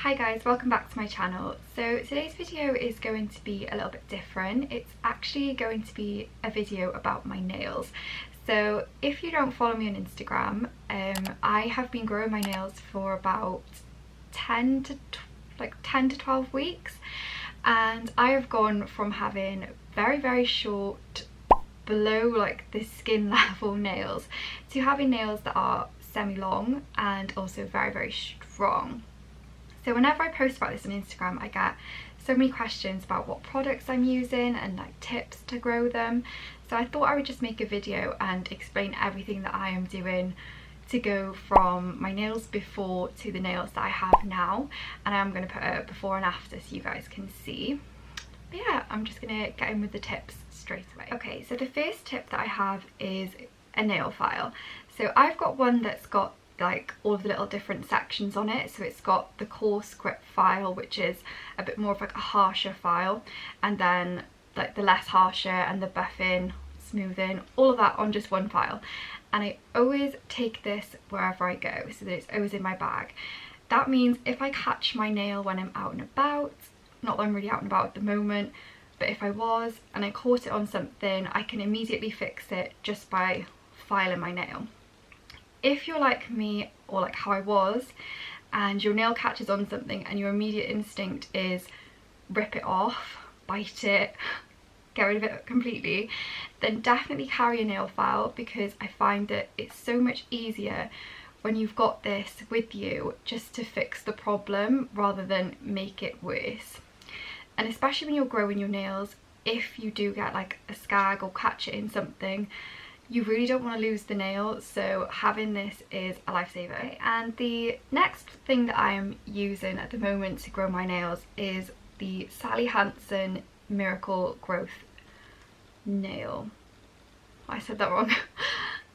Hi guys, welcome back to my channel. So today's video is going to be a little bit different. It's actually going to be a video about my nails. So if you don't follow me on Instagram, I have been growing my nails for about 10 to 12 weeks, and I have gone from having very short, below like the skin level nails to having nails that are semi-long and also very strong. So whenever I post about this on Instagram, I get so many questions about what products I'm using and like tips to grow them. So I thought I would just make a video and explain everything that I am doing to go from my nails before to the nails that I have now. And I'm going to put a before and after so you guys can see. But yeah, I'm just going to get in with the tips straight away. Okay, so the first tip that I have is a nail file. So I've got one that's got like all of the little different sections on it. So it's got the coarse grip file, which is a bit more of like a harsher file, and then like the less harsher and the buffing, smoothing, all of that on just one file. And I always take this wherever I go, so that it's always in my bag. That means if I catch my nail when I'm out and about, not that I'm really out and about at the moment, but if I was and I caught it on something, I can immediately fix it just by filing my nail. If you're like me, or like how I was, and your nail catches on something and your immediate instinct is rip it off, bite it, get rid of it completely, then definitely carry a nail file, because I find that it's so much easier when you've got this with you just to fix the problem rather than make it worse. And especially when you're growing your nails, if you do get like a scag or catch it in something, you really don't want to lose the nail, so having this is a lifesaver. Okay, and the next thing that I am using at the moment to grow my nails is the Sally Hansen Miracle Growth Nail. I said that wrong.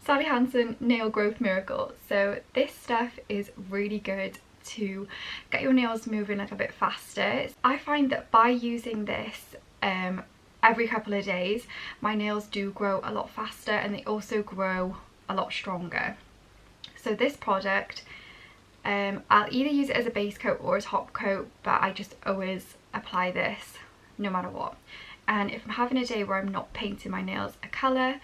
Sally Hansen Nail Growth Miracle. So this stuff is really good to get your nails moving like a bit faster. I find that by using this every couple of days, my nails do grow a lot faster, and they also grow a lot stronger. So this product, I'll either use it as a base coat or as top coat, but I just always apply this no matter what. And if I'm having a day where I'm not painting my nails a colour,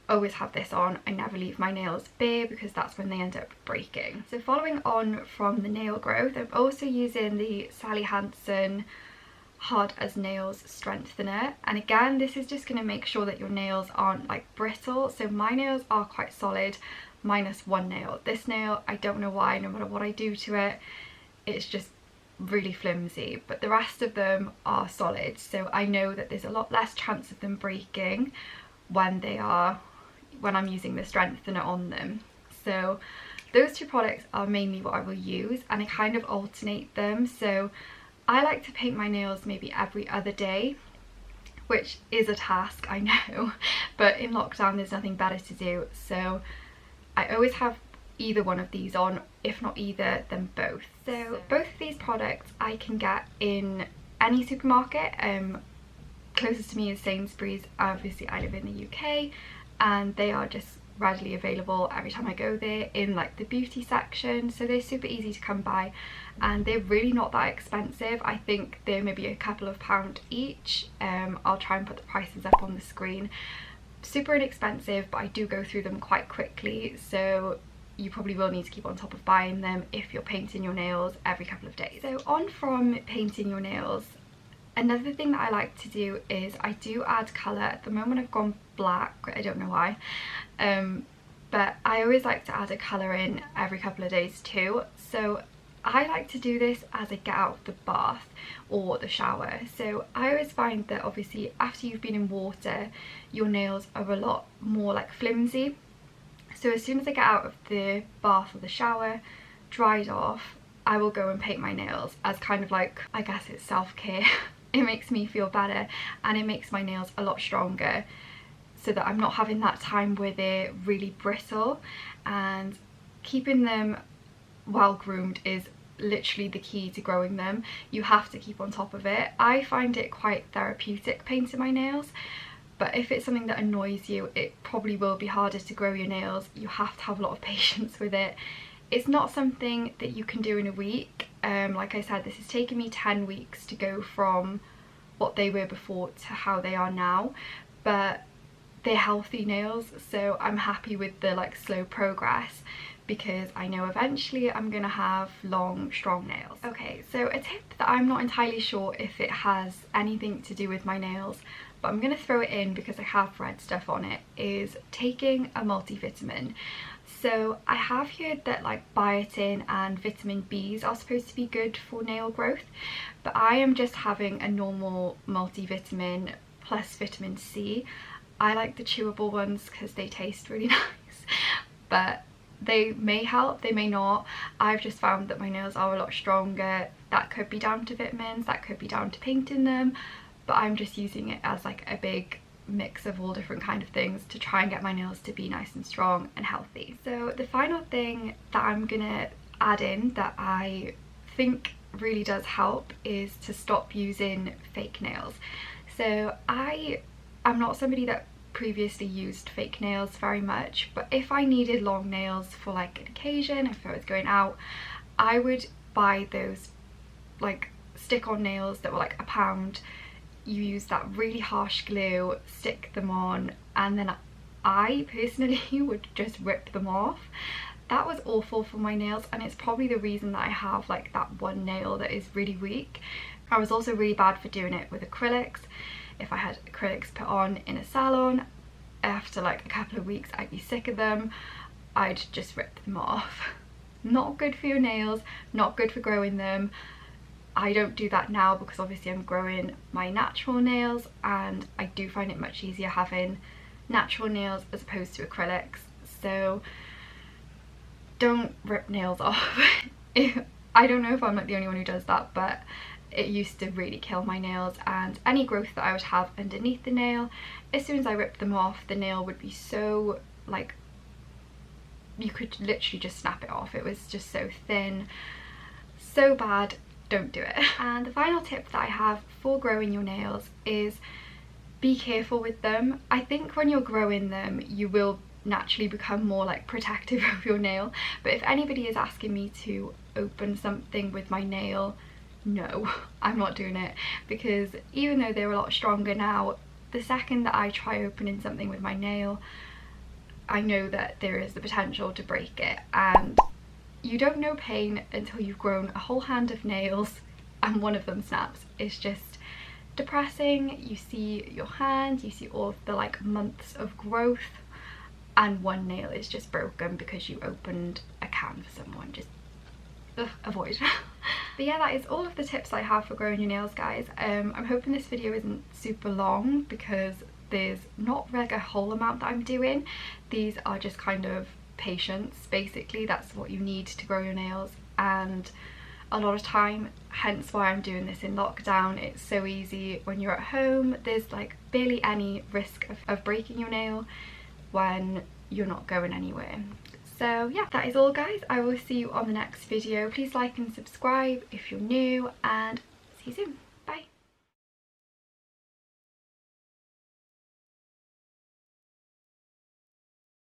always have this on. I never leave my nails bare, because that's when they end up breaking. So following on from the nail growth, I'm also using the Sally Hansen Hard as Nails strengthener, and again this is just going to make sure that your nails aren't like brittle. So my nails are quite solid minus one nail. This nail, I don't know why, no matter what I do to it, it's just really flimsy, but the rest of them are solid, so I know that there's a lot less chance of them breaking when I'm using the strengthener on them. So those two products are mainly what I will use, and I kind of alternate them. So I like to paint my nails maybe every other day, which is a task, I know, but in lockdown there's nothing better to do, so I always have either one of these on. If not either, then both. So both of these products I can get in any supermarket. Closest to me is Sainsbury's. Obviously I live in the UK, and they are just readily available every time I go there in like the beauty section, so they're super easy to come by, and they're really not that expensive. I think they're maybe a couple of pounds each. I'll try and put the prices up on the screen. Super inexpensive, but I do go through them quite quickly, so you probably will need to keep on top of buying them if you're painting your nails every couple of days. So on from painting your nails, another thing that I like to do is I do add colour. At the moment I've gone black, I don't know why, but I always like to add a colour in every couple of days too. So I like to do this as I get out of the bath or the shower. So I always find that obviously after you've been in water, your nails are a lot more like flimsy. So as soon as I get out of the bath or the shower, dried off, I will go and paint my nails as kind of like, I guess it's self-care. It makes me feel better, and it makes my nails a lot stronger, so that I'm not having that time where they're really brittle. And keeping them well groomed is literally the key to growing them. You have to keep on top of it. I find it quite therapeutic painting my nails, but if it's something that annoys you, it probably will be harder to grow your nails. You have to have a lot of patience with it. It's not something that you can do in a week. Like I said, this has taken me 10 weeks to go from what they were before to how they are now, but they're healthy nails, so I'm happy with the like slow progress, because I know eventually I'm gonna have long, strong nails. Okay, so a tip that I'm not entirely sure if it has anything to do with my nails, but I'm gonna throw it in because I have read stuff on it, is taking a multivitamin. So I have heard that like biotin and vitamin B's are supposed to be good for nail growth, but I am just having a normal multivitamin plus vitamin C. I like the chewable ones because they taste really nice, but they may help, they may not. I've just found that my nails are a lot stronger. That could be down to vitamins, that could be down to painting them, but I'm just using it as like a big mix of all different kind of things to try and get my nails to be nice and strong and healthy. So the final thing that I'm gonna add in that I think really does help is to stop using fake nails. So I'm not somebody that previously used fake nails very much, but if I needed long nails for like an occasion, if I was going out, I would buy those like stick-on nails that were like £1. You use that really harsh glue, stick them on, and then I personally would just rip them off. That was awful for my nails, and it's probably the reason that I have like that one nail that is really weak. I was also really bad for doing it with acrylics. If I had acrylics put on in a salon, after like a couple of weeks I'd be sick of them. I'd just rip them off. Not good for your nails, not good for growing them. I don't do that now because obviously I'm growing my natural nails, and I do find it much easier having natural nails as opposed to acrylics. So don't rip nails off. I don't know if I'm like the only one who does that, but it used to really kill my nails, and any growth that I would have underneath the nail, as soon as I ripped them off, the nail would be so like, you could literally just snap it off. It was just so thin, so bad. Don't do it. And the final tip that I have for growing your nails is be careful with them. I think when you're growing them you will naturally become more like protective of your nail, but if anybody is asking me to open something with my nail, no, I'm not doing it, because even though they're a lot stronger now, the second that I try opening something with my nail, I know that there is the potential to break it, and you don't know pain until you've grown a whole hand of nails and one of them snaps. It's just depressing. You see your hand, you see all of the like months of growth, and one nail is just broken because you opened a can for someone. Just avoid. But yeah, that is all of the tips I have for growing your nails, guys. I'm hoping this video isn't super long because there's not like a whole amount that I'm doing. These are just kind of patience, basically. That's what you need to grow your nails, and a lot of time, hence why I'm doing this in lockdown. It's so easy when you're at home. There's like barely any risk of breaking your nail when you're not going anywhere. So yeah, that is all, guys. I will see you on the next video. Please like and subscribe if you're new, and see you soon.